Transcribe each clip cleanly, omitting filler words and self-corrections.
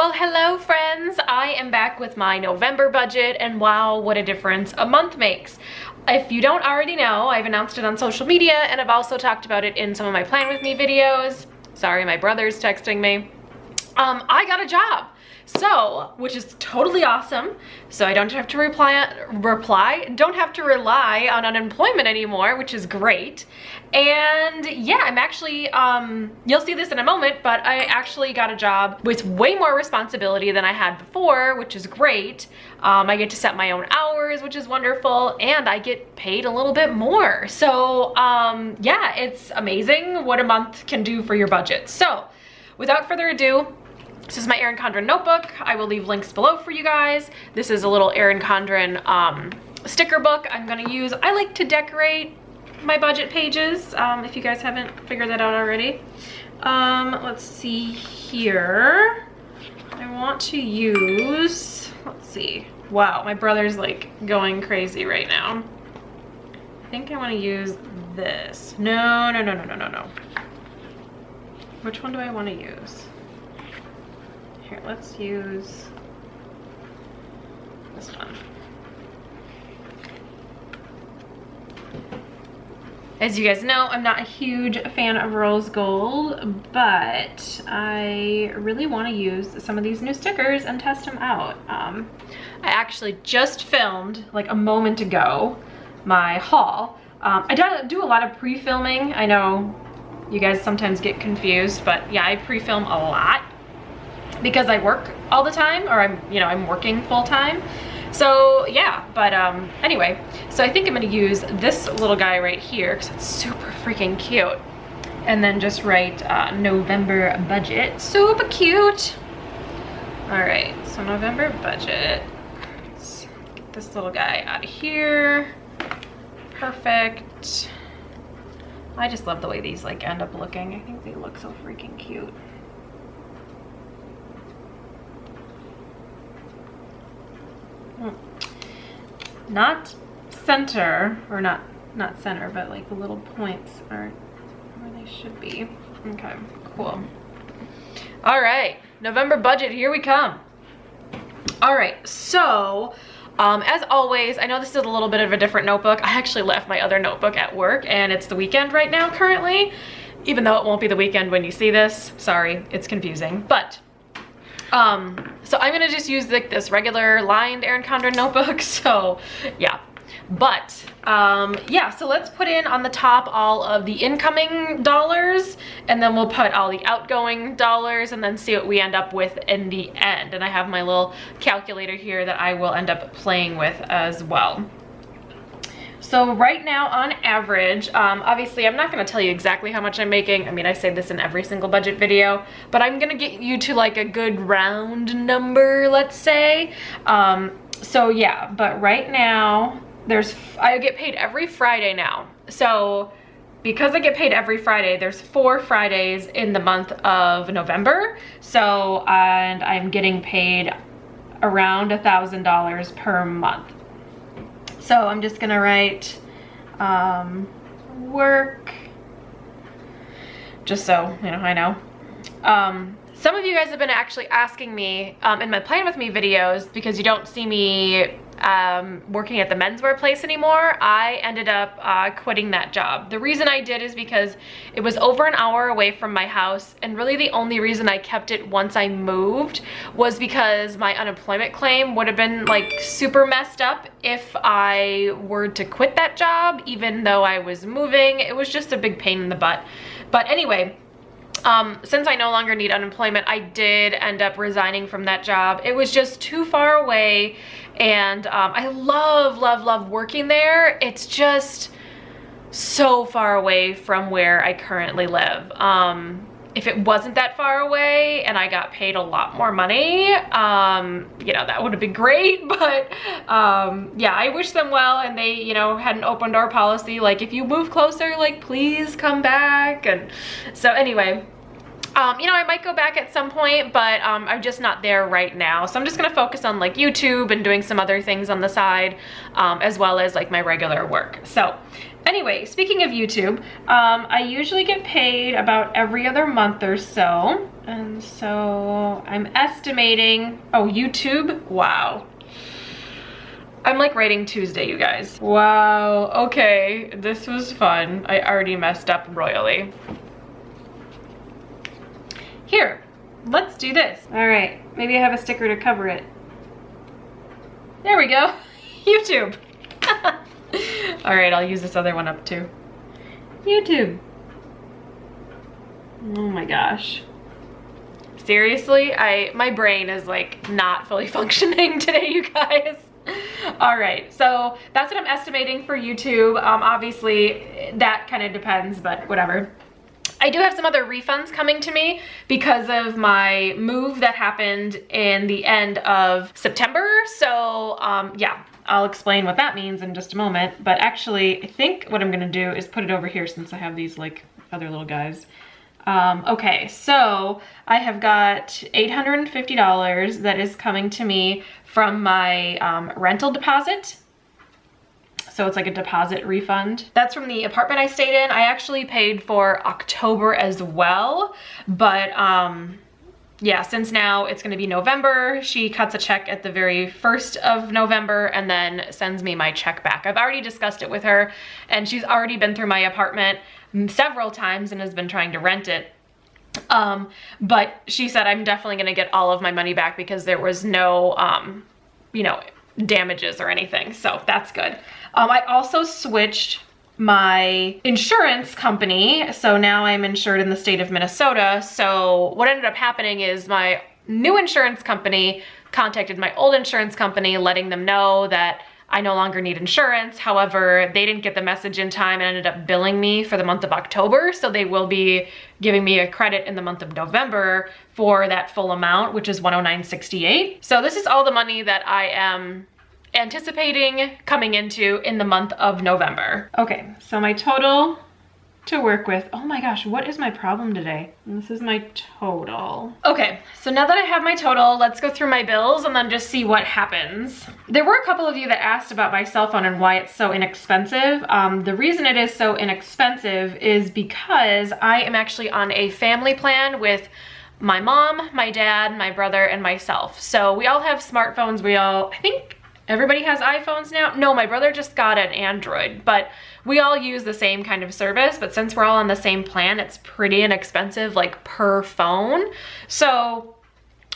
Well, hello friends. I am back with my November budget, and wow, what a difference a month makes. If you don't already know, I've announced it on social media and I've also talked about it in some of my Plan With Me videos. Sorry, my brother's texting me. I got a job. So, which is totally awesome. So I don't have to don't have to rely on unemployment anymore, which is great. And yeah, I'm actually, you'll see this in a moment, but I actually got a job with way more responsibility than I had before, which is great. I get to set my own hours, which is wonderful, and I get paid a little bit more. So yeah, it's amazing what a month can do for your budget. So without further ado, this is my Erin Condren notebook. I will leave links below for you guys. This is a little Erin Condren sticker book I'm gonna use. I like to decorate my budget pages, if you guys haven't figured that out already. Let's see here. I want to use, let's see. Wow, my brother's like going crazy right now. I think I want to use this. No. Which one do I want to use? Here, let's use this one. As you guys know, I'm not a huge fan of rose gold, but I really want to use some of these new stickers and test them out. I actually just filmed, like a moment ago, my haul. I do a lot of pre-filming. I know you guys sometimes get confused, but yeah, I pre-film a lot because I work all the time, or I'm working full time. So yeah, but anyway, so I think I'm gonna use this little guy right here because it's super freaking cute. And then just write November budget. Super cute. All right, so November budget. Let's get this little guy out of here. Perfect. I just love the way these like end up looking. I think they look so freaking cute. Not center, or not center, but like the little points are where they should be. Okay, cool. All right, November budget, here we come. All right, so as always, I know this is a little bit of a different notebook. I actually left my other notebook at work and it's the weekend right now currently, even though it won't be the weekend when you see this. Sorry, it's confusing, but so I'm gonna just use like this regular lined Erin Condren notebook. So yeah, but yeah, so let's put in on the top all of the incoming dollars, and then we'll put all the outgoing dollars and then see what we end up with in the end. And I have my little calculator here that I will end up playing with as well. So right now on average, obviously I'm not gonna tell you exactly how much I'm making. I mean, I say this in every single budget video, but I'm gonna get you to like a good round number, let's say. So yeah, but right now I get paid every Friday now. So because I get paid every Friday, there's 4 Fridays in the month of November. So, and I'm getting paid around $1,000 per month. So I'm just gonna write work, just so you know, I know. Some of you guys have been actually asking me in my Plan With Me videos, because you don't see me working at the menswear place anymore. I ended up quitting that job. The reason I did is because it was over an hour away from my house, and really the only reason I kept it once I moved was because my unemployment claim would have been like super messed up if I were to quit that job, even though I was moving. It was just a big pain in the butt. But anyway, since I no longer need unemployment, I did end up resigning from that job. It was just too far away, and I love working there. It's just so far away from where I currently live. If it wasn't that far away and I got paid a lot more money, you know, that would have been great. But yeah, I wish them well, and they, you know, had an open door policy, like if you move closer, like please come back. And so anyway, You know, I might go back at some point, but I'm just not there right now. So I'm just gonna focus on like YouTube and doing some other things on the side, as well as like my regular work. So anyway, speaking of YouTube, I usually get paid about every other month or so. And so I'm estimating, oh, YouTube, wow. I'm like writing Tuesday, you guys. Wow, okay, this was fun. I already messed up royally. Here, let's do this. All right, maybe I have a sticker to cover it. There we go, YouTube. All right, I'll use this other one up too. YouTube. Oh my gosh. Seriously, my brain is like not fully functioning today, you guys. All right, so that's what I'm estimating for YouTube. Obviously, that kind of depends, but whatever. I do have some other refunds coming to me because of my move that happened in the end of September. So yeah, I'll explain what that means in just a moment. But actually, I think what I'm gonna do is put it over here since I have these like other little guys. Okay, so I have got $850 that is coming to me from my rental deposit. So it's like a deposit refund. That's from the apartment I stayed in. I actually paid for October as well, but yeah, since now it's gonna be November, she cuts a check at the very 1st of November and then sends me my check back. I've already discussed it with her and she's already been through my apartment several times and has been trying to rent it. But she said I'm definitely gonna get all of my money back because there was no, you know, damages or anything, so that's good. I also switched my insurance company, so now I'm insured in the state of Minnesota. So what ended up happening is my new insurance company contacted my old insurance company, letting them know that I no longer need insurance. However, they didn't get the message in time and ended up billing me for the month of October. So they will be giving me a credit in the month of November for that full amount, which is $109.68. So this is all the money that I am anticipating coming into in the month of November. Okay, so my total to work with, oh my gosh, what is my problem today? This is my total. Okay, so now that I have my total, let's go through my bills and then just see what happens. There were a couple of you that asked about my cell phone and why it's so inexpensive. The reason it is so inexpensive is because I am actually on a family plan with my mom, my dad, my brother, and myself. So we all have smartphones. I think everybody has iPhones now. No, my brother just got an Android, but we all use the same kind of service. But since we're all on the same plan, it's pretty inexpensive, like per phone. So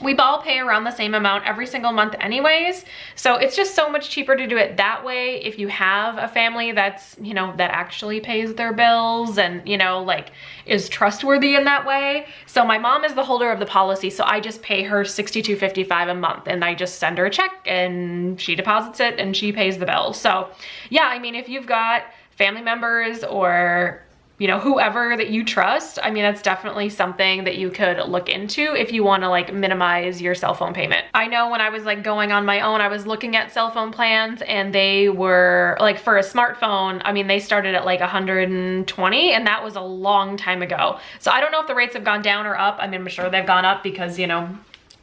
we all pay around the same amount every single month anyways. So it's just so much cheaper to do it that way if you have a family that's, you know, that actually pays their bills and, you know, like is trustworthy in that way. So my mom is the holder of the policy, so I just pay her $62.55 a month and I just send her a check and she deposits it and she pays the bill. So yeah, I mean, if you've got family members or, you know, whoever that you trust, I mean, that's definitely something that you could look into if you want to like minimize your cell phone payment. I know when I was like going on my own, I was looking at cell phone plans and they were like, for a smartphone, I mean, they started at like 120 and that was a long time ago. So I don't know if the rates have gone down or up. I mean, I'm sure they've gone up because, you know,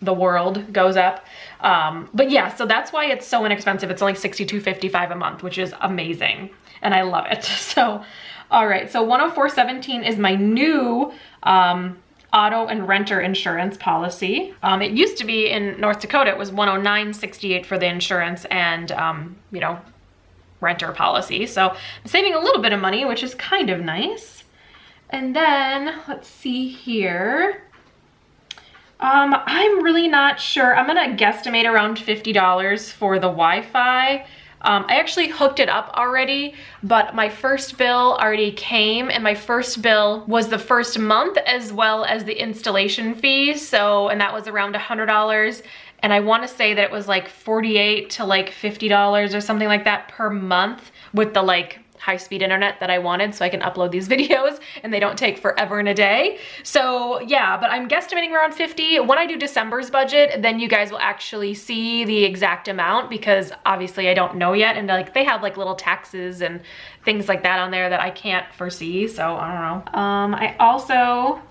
the world goes up. But yeah, so that's why it's so inexpensive. It's only $62.55 a month, which is amazing. And I love it. So all right, so 104.17 is my new auto and renter insurance policy. It used to be in North Dakota, it was 109.68 for the insurance and, you know, renter policy. So I'm saving a little bit of money, which is kind of nice. And then let's see here. I'm really not sure. I'm gonna guesstimate around $50 for the Wi-Fi. I actually hooked it up already, but my first bill already came and my first bill was the first month as well as the installation fee. So, and that was around $100. And I want to say that it was like $48 to like $50 or something like that per month with the like high-speed internet that I wanted so I can upload these videos and they don't take forever and a day. So yeah, but I'm guesstimating around 50. When I do December's budget, then you guys will actually see the exact amount because obviously I don't know yet. And like they have like little taxes and things like that on there that I can't foresee. So I don't know. I also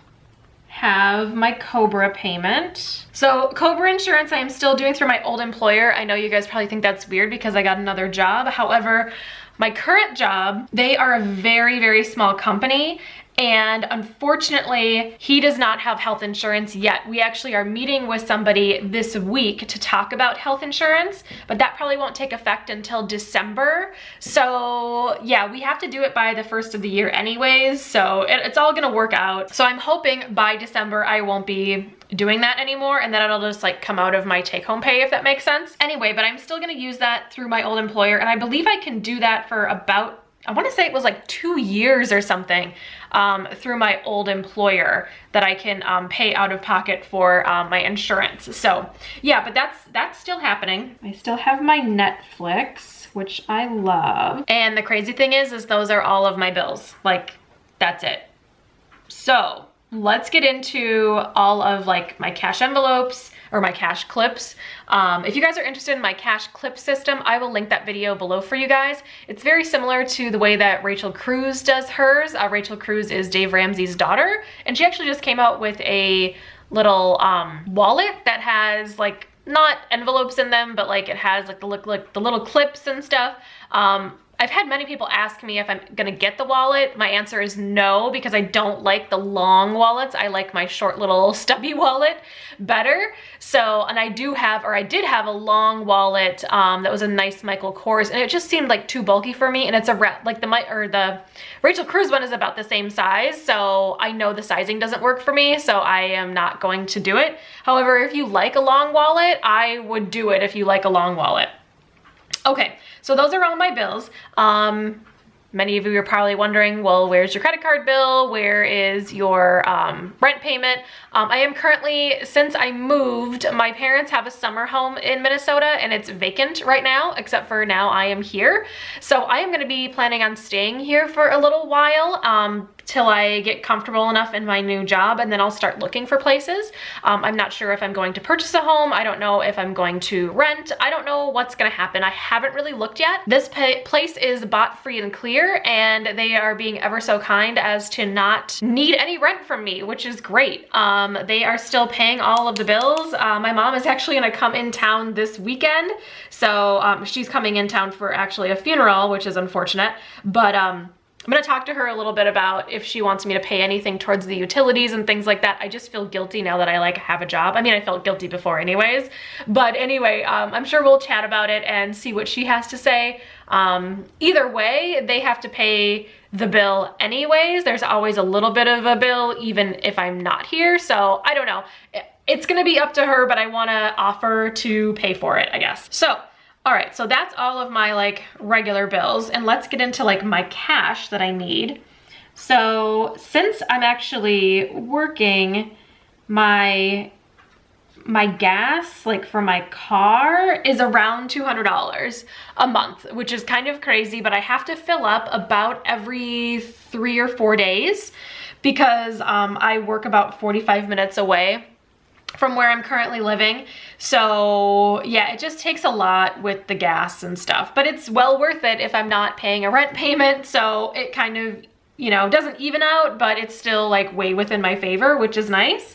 have my Cobra payment. So Cobra insurance I am still doing through my old employer. I know you guys probably think that's weird because I got another job. However, my current job, they are a very, very small company, and unfortunately, he does not have health insurance yet. We actually are meeting with somebody this week to talk about health insurance, but that probably won't take effect until December. So yeah, we have to do it by the 1st of the year anyways, so it's all gonna work out. So I'm hoping by December I won't be doing that anymore, and then it'll just like come out of my take-home pay, if that makes sense. Anyway, but I'm still gonna use that through my old employer, and I believe I can do that for about, I want to say it was like 2 years or something, through my old employer, that I can pay out of pocket for my insurance. So yeah, but that's still happening. I still have my Netflix, which I love. And the crazy thing is those are all of my bills. Like, that's it. So let's get into all of like my cash envelopes or my cash clips. If you guys are interested in my cash clip system, I will link that video below for you guys. It's very similar to the way that Rachel Cruz does hers. Rachel Cruz is Dave Ramsey's daughter, and she actually just came out with a little wallet that has like, not envelopes in them, but like it has like the little clips and stuff. I've had many people ask me if I'm gonna get the wallet. My answer is no, because I don't like the long wallets. I like my short little stubby wallet better. So, and I did have a long wallet that was a nice Michael Kors, and it just seemed like too bulky for me. And it's like the Rachel Cruz one is about the same size, so I know the sizing doesn't work for me, so I am not going to do it. However, if you like a long wallet, I would do it if you like a long wallet. Okay, so those are all my bills. Many of you are probably wondering, well, where's your credit card bill? Where is your rent payment? I am currently, since I moved, my parents have a summer home in Minnesota, and it's vacant right now, except for now I am here. So I am gonna be planning on staying here for a little while, till I get comfortable enough in my new job, and then I'll start looking for places. I'm not sure if I'm going to purchase a home. I don't know if I'm going to rent. I don't know what's gonna happen. I haven't really looked yet. This place is bought free and clear, and they are being ever so kind as to not need any rent from me, which is great. They are still paying all of the bills. My mom is actually gonna come in town this weekend. So she's coming in town for actually a funeral, which is unfortunate, but I'm gonna talk to her a little bit about if she wants me to pay anything towards the utilities and things like that. I just feel guilty now that I like have a job. I mean, I felt guilty before anyways, but anyway, I'm sure we'll chat about it and see what she has to say. Either way, they have to pay the bill anyways. There's always a little bit of a bill even if I'm not here, so I don't know. It's gonna be up to her, but I wanna offer to pay for it, I guess. So, all right, so that's all of my like regular bills, and let's get into like my cash that I need. So since I'm actually working, my gas like for my car is around $200 a month, which is kind of crazy, but I have to fill up about every 3 or 4 days because I work about 45 minutes away from where I'm currently living. So yeah, it just takes a lot with the gas and stuff, but it's well worth it if I'm not paying a rent payment. So it kind of, you know, doesn't even out, but it's still like way within my favor, which is nice.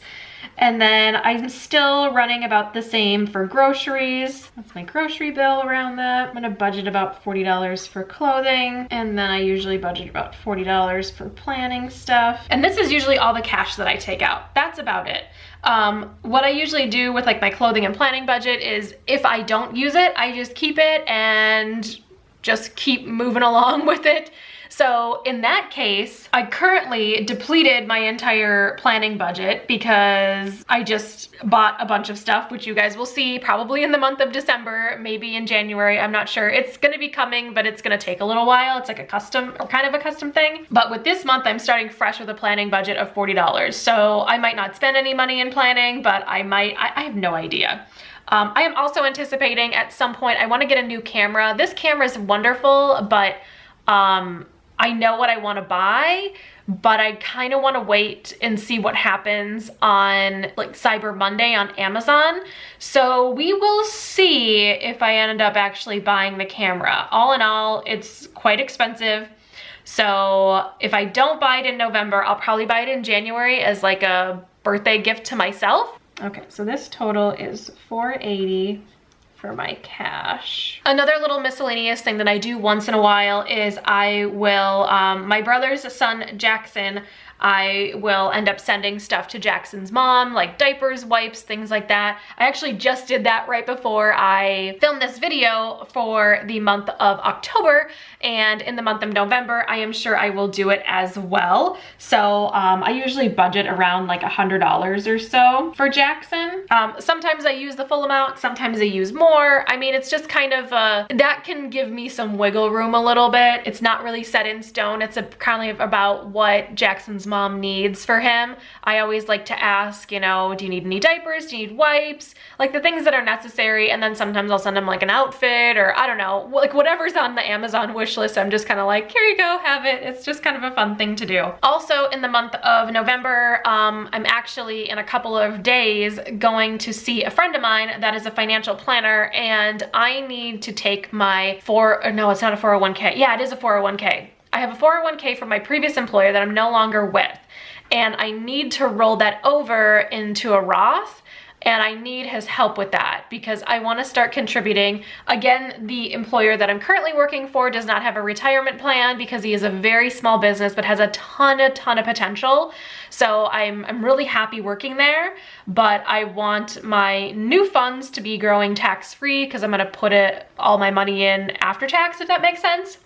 And then I'm still running about the same for groceries. That's my grocery bill around that. I'm gonna budget about $40 for clothing. And then I usually budget about $40 for planning stuff. And this is usually all the cash that I take out. That's about it. What I usually do with like my clothing and planning budget is if I don't use it, I just keep it and just keep moving along with it. So in that case, I currently depleted my entire planning budget because I just bought a bunch of stuff, which you guys will see probably in the month of December, maybe in January, I'm not sure. It's gonna be coming, but it's gonna take a little while. It's like a custom, or kind of a custom thing. But with this month, I'm starting fresh with a planning budget of $40. So I might not spend any money in planning, but I might, I have no idea. I am also anticipating at some point, I wanna get a new camera. This camera is wonderful, but I know what I want to buy, but I kind of want to wait and see what happens on like Cyber Monday on Amazon. So we will see if I end up actually buying the camera. All in all, it's quite expensive. So if I don't buy it in November, I'll probably buy it in January as like a birthday gift to myself. Okay, so this total is $480 for my cash. Another little miscellaneous thing that I do once in a while is I will, my brother's son, Jackson, I will end up sending stuff to Jackson's mom, like diapers, wipes, things like that. I actually just did that right before I filmed this video for the month of October, and in the month of November, I am sure I will do it as well. So I usually budget around like $100 or so for Jackson. Sometimes I use the full amount, sometimes I use more. I mean, it's just kind of, that can give me some wiggle room a little bit. It's not really set in stone. It's kind of about what Jackson's mom needs for him. I always like to ask, you know, do you need any diapers? Do you need wipes? Like the things that are necessary. And then sometimes I'll send him like an outfit, or I don't know, like whatever's on the Amazon wish list. I'm just kind of like, here you go, have it. It's just kind of a fun thing to do. Also in the month of November, I'm actually in a couple of days going to see a friend of mine that is a financial planner, and I need to take my no, it's not a 401k. Yeah, it is a 401k. I have a 401k from my previous employer that I'm no longer with, and I need to roll that over into a Roth, and I need his help with that because I want to start contributing. Again, the employer that I'm currently working for does not have a retirement plan because he is a very small business but has a ton of potential. So I'm really happy working there, but I want my new funds to be growing tax-free because I'm going to put all my money in after tax, if that makes sense.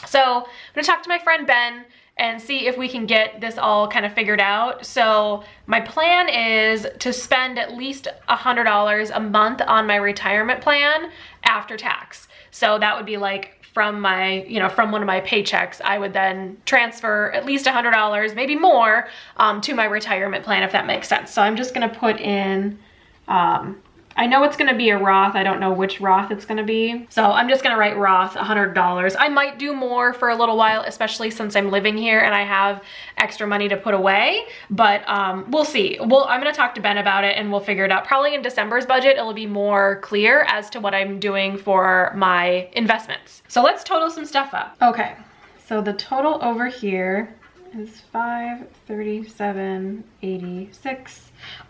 So I'm gonna talk to my friend Ben and see if we can get this all kind of figured out. So my plan is to spend at least $100 a month on my retirement plan after tax. So that would be like from my, you know, from one of my paychecks, I would then transfer at least $100, maybe more, to my retirement plan, if that makes sense. So I'm just gonna put in, I know it's gonna be a Roth. I don't know which Roth it's gonna be. So I'm just gonna write Roth, $100. I might do more for a little while, especially since I'm living here and I have extra money to put away, but we'll see. I'm gonna talk to Ben about it and we'll figure it out. Probably in December's budget, it'll be more clear as to what I'm doing for my investments. So let's total some stuff up. Okay, so the total over here is $537.86.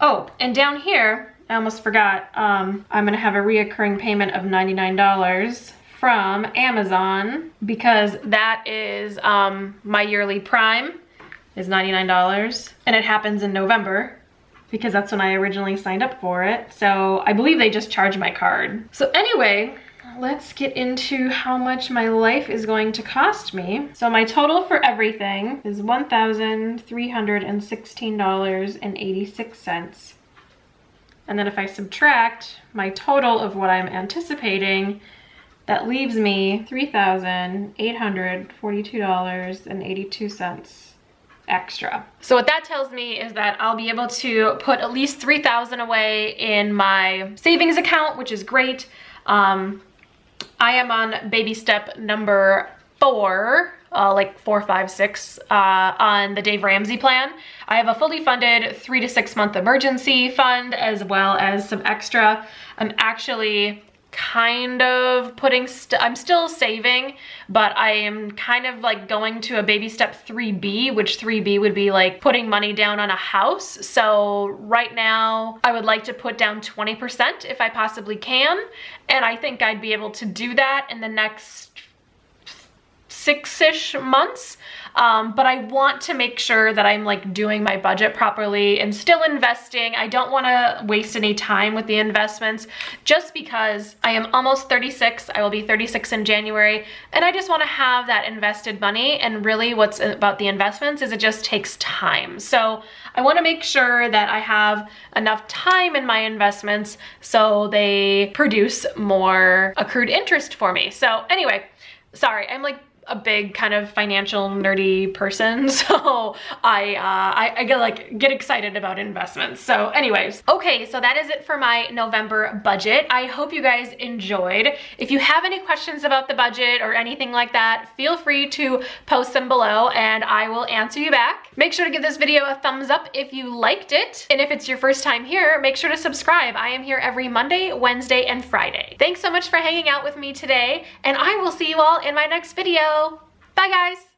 Oh, and down here, I almost forgot, I'm gonna have a reoccurring payment of $99 from Amazon because that is my yearly Prime is $99, and it happens in November because that's when I originally signed up for it. So I believe they just charge my card. So anyway, let's get into how much my life is going to cost me. So my total for everything is $1,316.86. And then if I subtract my total of what I'm anticipating, that leaves me $3,842.82 extra. So what that tells me is that I'll be able to put at least $3,000 away in my savings account, which is great. I am on baby step number 4, like 4, 5, 6 on the Dave Ramsey plan. I have a fully funded 3 to 6 month emergency fund as well as some extra. I'm actually kind of putting, I'm still saving, but I am kind of like going to a baby step 3B, which 3B would be like putting money down on a house. So right now I would like to put down 20% if I possibly can. And I think I'd be able to do that in the next 6-ish months. But I want to make sure that I'm like doing my budget properly and still investing. I don't want to waste any time with the investments just because I am almost 36. I will be 36 in January, and I just want to have that invested money. And really what's about the investments is it just takes time. So I want to make sure that I have enough time in my investments so they produce more accrued interest for me. So anyway, sorry, I'm like a big kind of financial nerdy person, so I get excited about investments. So anyways, okay, so that is it for my November budget. I hope you guys enjoyed. If you have any questions about the budget or anything like that, feel free to post them below and I will answer you back. Make sure to give this video a thumbs up if you liked it, and if it's your first time here, make sure to subscribe. I am here every Monday, Wednesday, and Friday. Thanks so much for hanging out with me today, and I will see you all in my next video. Bye guys!